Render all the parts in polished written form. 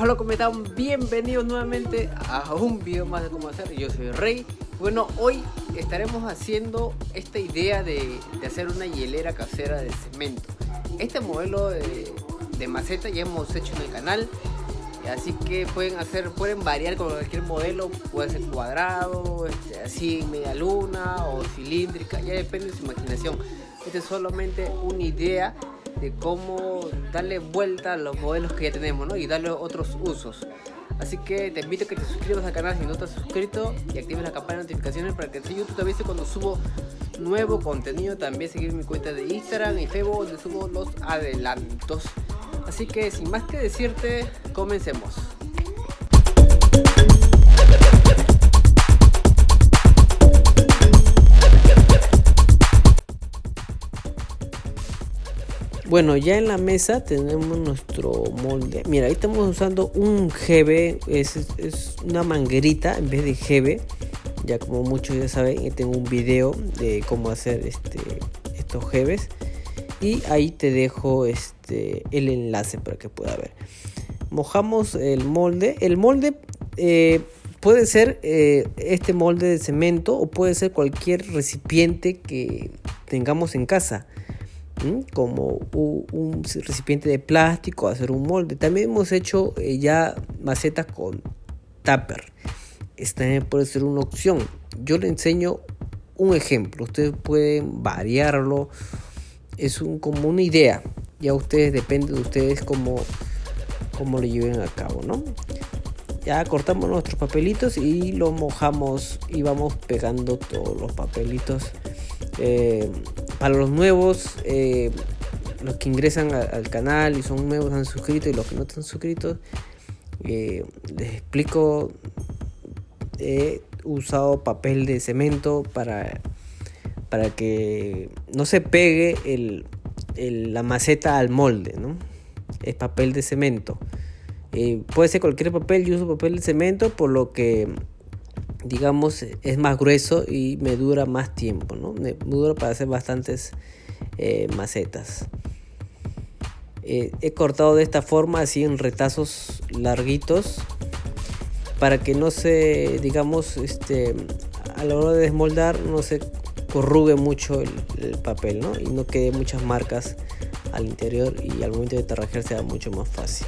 Hola, ¿cómo están? Bienvenidos nuevamente a un video más de cómo hacer. Yo soy Rey. Bueno, hoy estaremos haciendo esta idea de hacer una hielera casera de cemento. Este modelo de maceta ya hemos hecho en el canal, así que pueden variar con cualquier modelo. Puede ser cuadrado, así media luna o cilíndrica, ya depende de su imaginación. Esta es solamente una idea de cómo darle vuelta a los modelos que ya tenemos, ¿no? Y darle otros usos. Así que te invito a que te suscribas al canal si no te has suscrito y actives la campana de notificaciones para que YouTube te avise cuando subo nuevo contenido. También seguir mi cuenta de Instagram y Facebook, donde subo los adelantos. Así que sin más que decirte, comencemos. Bueno, ya en la mesa tenemos nuestro molde. Mira, ahí estamos usando un GB, es una manguerita en vez de GB. Ya como muchos ya saben, tengo un video de cómo hacer estos GBs. Y ahí te dejo el enlace para que pueda ver. Mojamos el molde. El molde puede ser este molde de cemento o puede ser cualquier recipiente que tengamos en casa, como un recipiente de plástico, hacer un molde. También hemos hecho ya macetas con tupper. Esta puede ser una opción. Yo le enseño un ejemplo, ustedes pueden variarlo. Es como una idea, ya ustedes, depende de ustedes cómo lo lleven a cabo, ¿no? Ya cortamos nuestros papelitos y lo mojamos y vamos pegando todos los papelitos. Para los nuevos, los que ingresan al canal y son nuevos, han suscrito, y los que no están suscritos, les explico. He usado papel de cemento para que no se pegue la maceta al molde, ¿no? Es papel de cemento. Puede ser cualquier papel. Yo uso papel de cemento por lo que, digamos, es más grueso y me dura más tiempo, ¿no? Me dura para hacer bastantes macetas. He cortado de esta forma, así en retazos larguitos, para que no se, digamos, a la hora de desmoldar no se corrugue mucho el papel, ¿no? Y no quede muchas marcas al interior, y al momento de tarrajear sea mucho más fácil.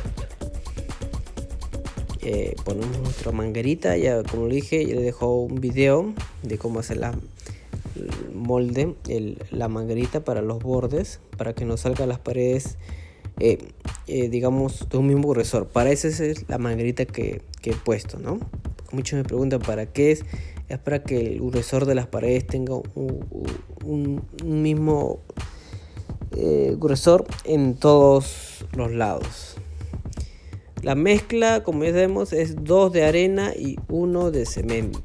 Ponemos nuestra manguerita. Ya, como le dije, ya le dejo un video de cómo hacer el molde, la manguerita para los bordes, para que nos salgan las paredes, digamos, de un mismo grosor. Para eso es la manguerita que he puesto, ¿no? Porque muchos me preguntan para qué es. Es para que el gruesor de las paredes tenga un mismo gruesor en todos los lados. La mezcla, como ya sabemos, es 2 de arena y 1 de cemento.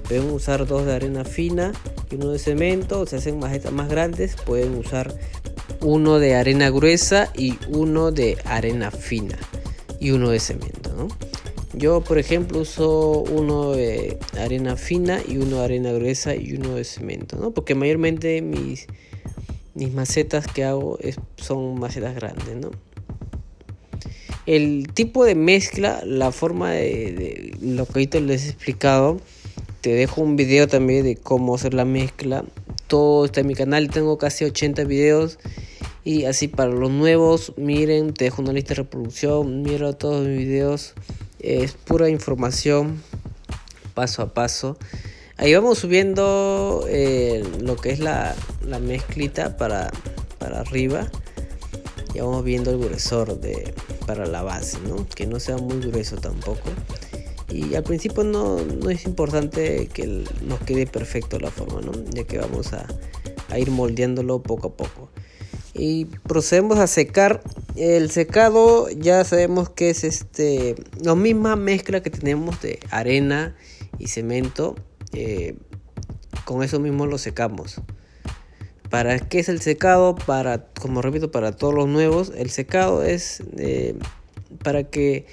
Pueden usar 2 de arena fina y 1 de cemento. O si hacen macetas más grandes, pueden usar 1 de arena gruesa y 1 de arena fina y 1 de cemento, ¿no? Yo, por ejemplo, uso 1 de arena fina y 1 de arena gruesa y 1 de cemento, ¿no? Porque mayormente mis macetas que hago son macetas grandes, ¿no? El tipo de mezcla, la forma de lo que ahorita les he explicado, te dejo un video también de cómo hacer la mezcla. Todo está en mi canal, tengo casi 80 videos. Y así para los nuevos, miren, te dejo una lista de reproducción, mira todos mis videos. Es pura información, paso a paso. Ahí vamos subiendo lo que es la mezclita para arriba. Y vamos viendo el gruesor para la base, ¿no? Que no sea muy grueso tampoco. Y al principio no es importante que nos quede perfecto la forma, ¿no? Ya que vamos a ir moldeándolo poco a poco. Y procedemos a secar. El secado ya sabemos que es la misma mezcla que tenemos de arena y cemento. Con eso mismo lo secamos. ¿Para qué es el secado? Como repito, para todos los nuevos, el secado es para que,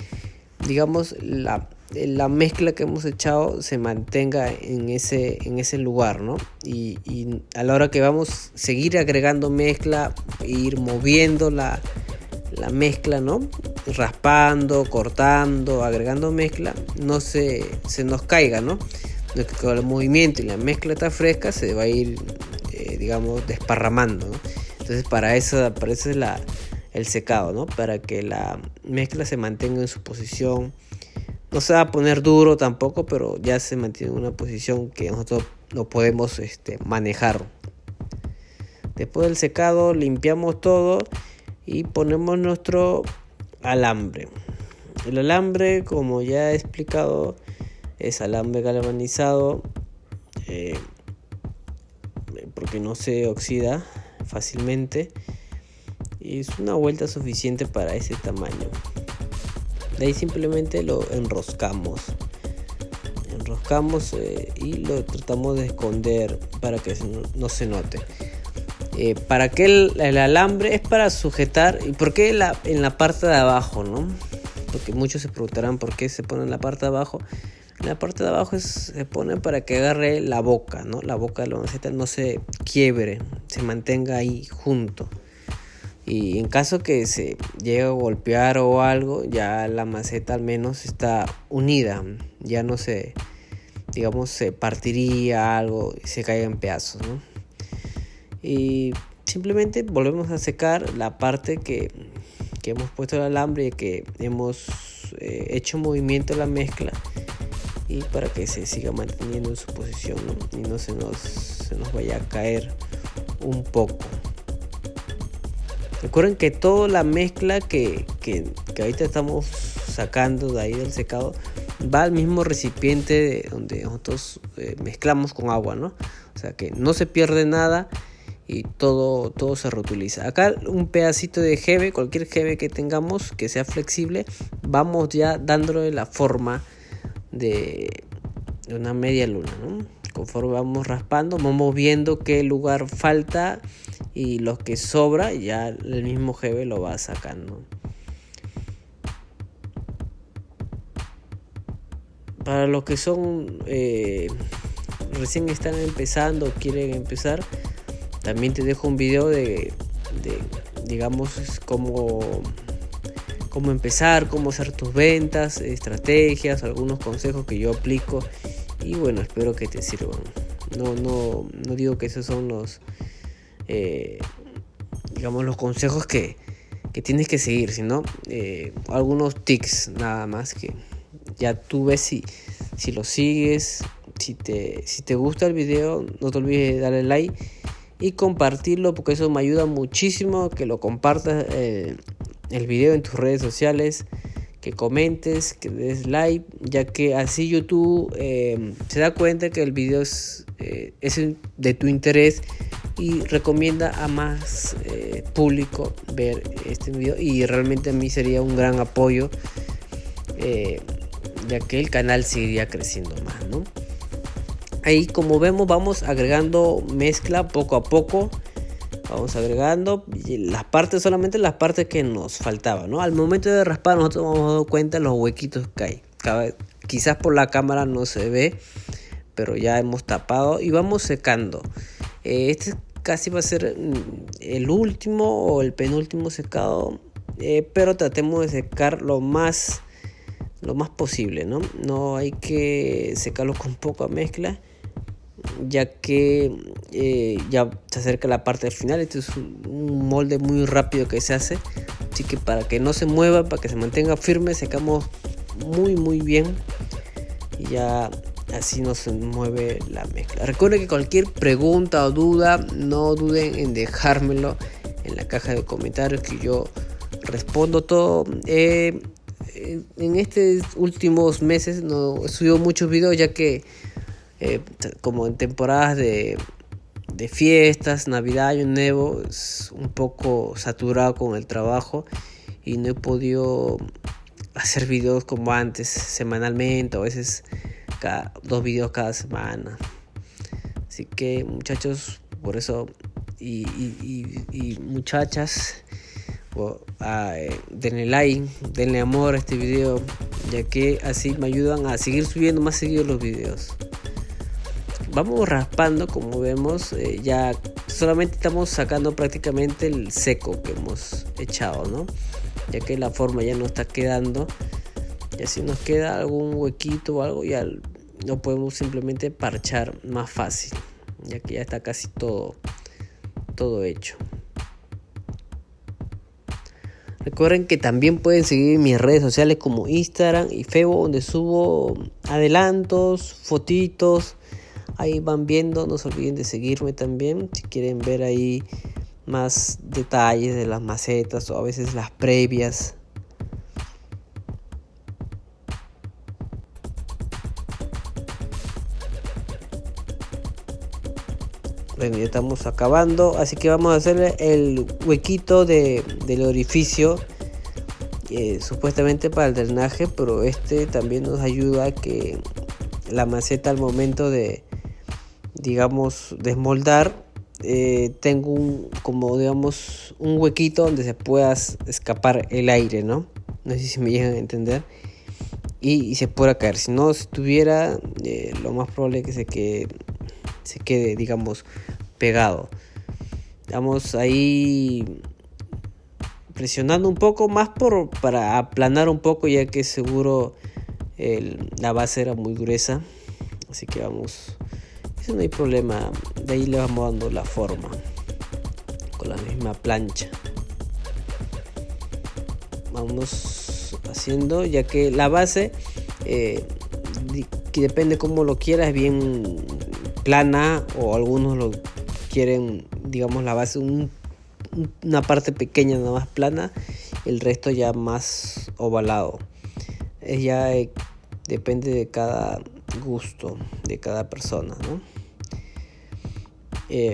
digamos, la mezcla que hemos echado se mantenga en ese lugar, ¿no? Y a la hora que vamos a seguir agregando mezcla e ir moviendo la mezcla, ¿no? raspando, cortando, agregando mezcla, no se nos caiga, ¿no? Con el movimiento y la mezcla está fresca, se va a ir, digamos, desparramando, ¿no? Entonces para eso es el secado, ¿no? Para que la mezcla se mantenga en su posición. No se va a poner duro tampoco, pero ya se mantiene en una posición que nosotros lo podemos manejar. Después del secado limpiamos todo y ponemos nuestro alambre. El alambre, como ya he explicado, es alambre galvanizado, porque no se oxida fácilmente y es una vuelta suficiente para ese tamaño. De ahí simplemente lo enroscamos y lo tratamos de esconder para que no se note. ¿Para qué el alambre? Es para sujetar. ¿Y por qué en la parte de abajo, no? Porque muchos se preguntarán por qué se pone en la parte de abajo. En la parte de abajo se pone para que agarre la boca, ¿no? La boca de la maceta no se quiebre, se mantenga ahí junto. Y en caso que se llegue a golpear o algo, ya la maceta al menos está unida. Ya no se partiría algo y se caiga en pedazos, ¿no? Y simplemente volvemos a secar la parte que hemos puesto el alambre y que hemos hecho movimiento a la mezcla, y para que se siga manteniendo en su posición, ¿no? Y no se nos vaya a caer un poco. Recuerden que toda la mezcla que ahorita estamos sacando de ahí del secado va al mismo recipiente donde nosotros mezclamos con agua, ¿no? O sea que no se pierde nada y todo se reutiliza. Acá un pedacito de jeve, cualquier jeve que tengamos que sea flexible, vamos ya dándole la forma de una media luna, ¿no? Conforme vamos raspando, vamos viendo qué lugar falta y lo que sobra ya el mismo jeve lo va sacando. Para los que son recién están empezando o quieren empezar, también te dejo un video de digamos cómo empezar, cómo hacer tus ventas, estrategias, algunos consejos que yo aplico, y bueno, espero que te sirvan. No digo que esos son los los consejos que tienes que seguir, sino algunos tics nada más, que ya tú ves si lo sigues. Si te gusta el video, no te olvides de darle like y compartirlo, porque eso me ayuda muchísimo, que lo compartas el video en tus redes sociales, que comentes, que des like, ya que así YouTube se da cuenta que el video es de tu interés y recomienda a más público ver este video, y realmente a mí sería un gran apoyo, ya que el canal seguiría creciendo más, ¿no? Ahí, como vemos, vamos agregando mezcla poco a poco. Vamos agregando solamente las partes que nos faltaban, ¿no? Al momento de raspar nosotros nos hemos dado cuenta de los huequitos que hay. Quizás por la cámara no se ve, pero ya hemos tapado y vamos secando. Este casi va a ser el último o el penúltimo secado, pero tratemos de secar lo más posible, ¿no? No hay que secarlo con poca mezcla, ya que ya se acerca la parte final. Este es un molde muy rápido que se hace, así que para que no se mueva, para que se mantenga firme, secamos muy bien y ya así no se mueve la mezcla. Recuerden que cualquier pregunta o duda, no duden en dejármelo en la caja de comentarios, que yo respondo todo. En estos últimos meses no he subido muchos videos, ya que como en temporadas de fiestas, Navidad, Año Nuevo, es un poco saturado con el trabajo y no he podido hacer videos como antes, semanalmente, o a veces 2 videos cada semana. Así que, muchachos, por eso y muchachas, denle like, denle amor a este video, ya que así me ayudan a seguir subiendo más seguido los videos. Vamos raspando, como vemos, ya solamente estamos sacando prácticamente el seco que hemos echado, ¿no? ya que la forma ya no está quedando. Y si nos queda algún huequito o algo, ya lo podemos simplemente parchar más fácil, ya que ya está casi todo hecho. Recuerden que también pueden seguir mis redes sociales como Instagram y Facebook, donde subo adelantos, fotitos. Ahí van viendo, no se olviden de seguirme también si quieren ver ahí más detalles de las macetas o a veces las previas. Bueno, ya estamos acabando, así que vamos a hacer el huequito del orificio, supuestamente para el drenaje, pero este también nos ayuda a que la maceta al momento de, digamos, desmoldar, tengo un huequito donde se pueda escapar el aire, ¿no? No sé si me llegan a entender. Y se pueda caer. Si no estuviera, lo más probable es que se quede, digamos, pegado. Estamos ahí presionando un poco más para aplanar un poco, ya que seguro la base era muy gruesa. Así que vamos, eso no hay problema. De ahí le vamos dando la forma con la misma plancha. Vamos haciendo, ya que la base, que depende cómo lo quieras, es bien plana, o algunos lo quieren, digamos, la base una parte pequeña nada más plana, el resto ya más ovalado. Depende de cada gusto de cada persona, ¿no?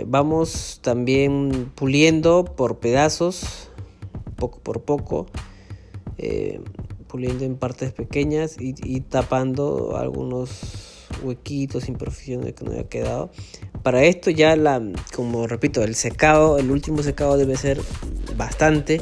Vamos también puliendo por pedazos, poco por poco, puliendo en partes pequeñas y tapando algunos huequitos, imperfecciones que no haya quedado. Para esto ya como repito, el último secado debe ser bastante,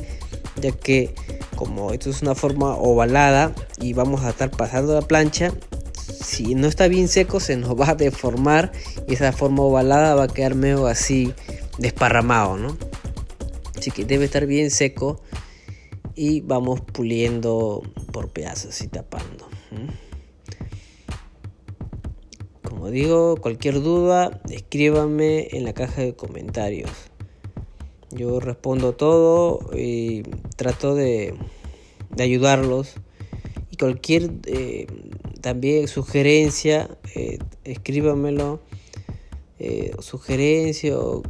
ya que como esto es una forma ovalada y vamos a estar pasando la plancha, si no está bien seco se nos va a deformar y esa forma ovalada va a quedar medio así desparramado, ¿no? Así que debe estar bien seco y vamos puliendo por pedazos y tapando. Como digo, cualquier duda, escríbanme en la caja de comentarios. Yo respondo todo y trato de ayudarlos. Y cualquier también sugerencia, escríbanmelo. Sugerencia o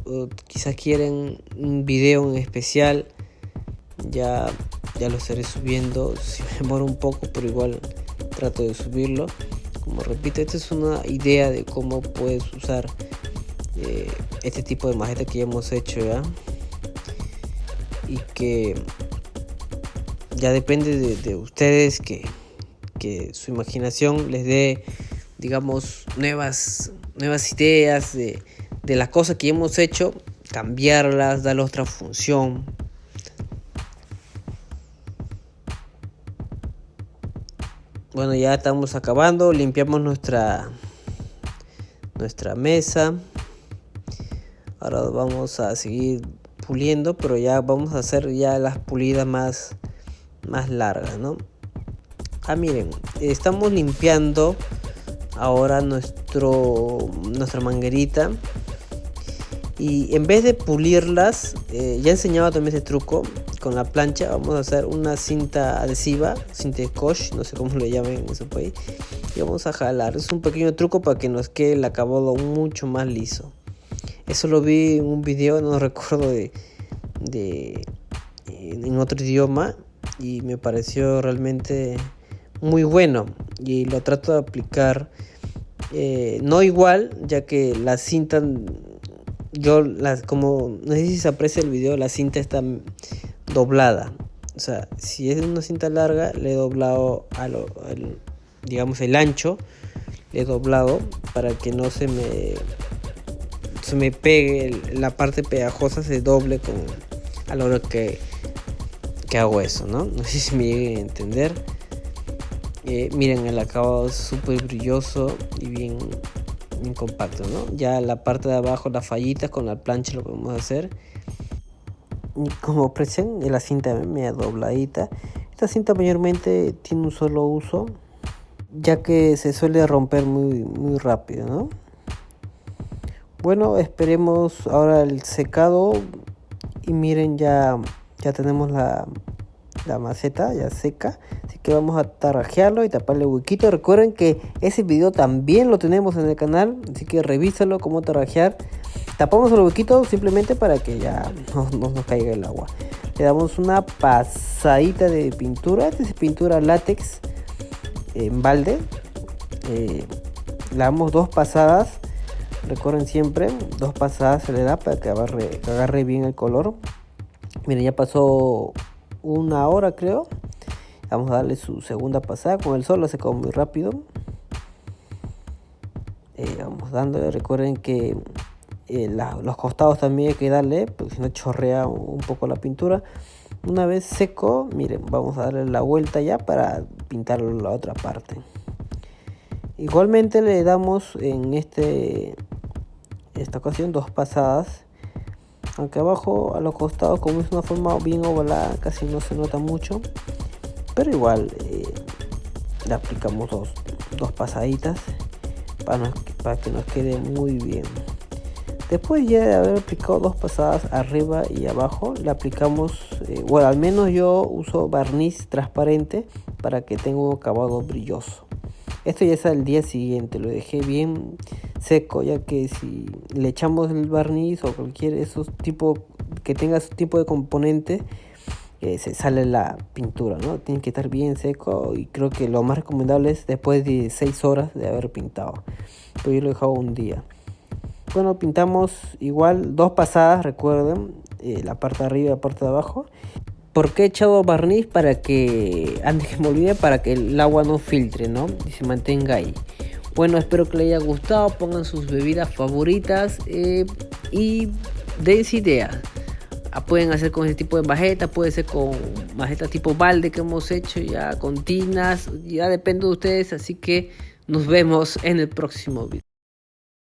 quizás quieren un video en especial, ya lo estaré subiendo. Si me demoro un poco, pero igual trato de subirlo. Como repito, esta es una idea de cómo puedes usar este tipo de maceta que ya hemos hecho ya, y que ya depende de ustedes que su imaginación les dé, digamos, nuevas ideas de las cosas que hemos hecho, cambiarlas, darle otra función. Bueno, ya estamos acabando, limpiamos nuestra mesa. Ahora vamos a seguir puliendo, pero ya vamos a hacer ya las pulidas más largas, ¿no? Miren, estamos limpiando ahora nuestra manguerita, y en vez de pulirlas, ya enseñaba también este truco. Con la plancha vamos a hacer una cinta adhesiva, cinta scotch, no sé cómo lo llamen en ese país, y vamos a jalar. Es un pequeño truco para que nos quede el acabado mucho más liso. Eso lo vi en un video, no recuerdo en otro idioma, y me pareció realmente muy bueno, y lo trato de aplicar, no igual, ya que la cinta, como no sé si se aprecia el video, la cinta está doblada. O sea, si es una cinta larga, le he doblado digamos el ancho, le he doblado para que no se me pegue la parte pegajosa, se doble a la hora que hago eso, ¿no? No sé si me lleguen a entender. Miren, el acabado es súper brilloso y bien compacto, ¿no? Ya la parte de abajo, las fallitas, con la plancha lo podemos hacer. Y como aprecian, la cinta media dobladita. Esta cinta mayormente tiene un solo uso, ya que se suele romper muy rápido, ¿no? Bueno, esperemos ahora el secado. Y miren, ya tenemos la maceta ya seca, así que vamos a tarrajearlo y taparle huequito. Recuerden que ese video también lo tenemos en el canal, así que revísalo cómo tarrajear. Tapamos el huequito simplemente para que ya no nos caiga el agua. Le damos una pasadita de pintura. Esta es pintura látex en balde. Le damos 2 pasadas. Recuerden siempre, 2 pasadas se le da para que agarre bien el color. Miren, ya pasó 1 hora, creo. Vamos a darle su segunda pasada. Con el sol lo secó muy rápido. Vamos dándole. Recuerden que los costados también hay que darle, porque si no chorrea un poco la pintura. Una vez seco, miren, vamos a darle la vuelta ya para pintar la otra parte. Igualmente le damos en esta ocasión 2 pasadas. Aunque abajo a los costados, como es una forma bien ovalada, casi no se nota mucho. Pero igual le aplicamos dos pasaditas para que nos quede muy bien. Después ya de haber aplicado 2 pasadas arriba y abajo, le aplicamos, bueno, al menos yo uso barniz transparente para que tenga un acabado brilloso. Esto ya es al día siguiente, lo dejé bien seco, ya que si le echamos el barniz o cualquier esos tipo que tenga su tipo de componente, se sale la pintura, ¿no? Tiene que estar bien seco, y creo que lo más recomendable es después de 6 horas de haber pintado. Pero yo lo he dejado un día. Bueno, pintamos igual 2 pasadas, recuerden, la parte de arriba y la parte de abajo. ¿Por qué he echado barniz? Para que, antes que me olvide, para que el agua no filtre, ¿no? Y se mantenga ahí. Bueno, espero que les haya gustado. Pongan sus bebidas favoritas y dense ideas. Pueden hacer con este tipo de majeta, puede ser con majeta tipo balde que hemos hecho ya, con tinas, ya depende de ustedes. Así que nos vemos en el próximo video.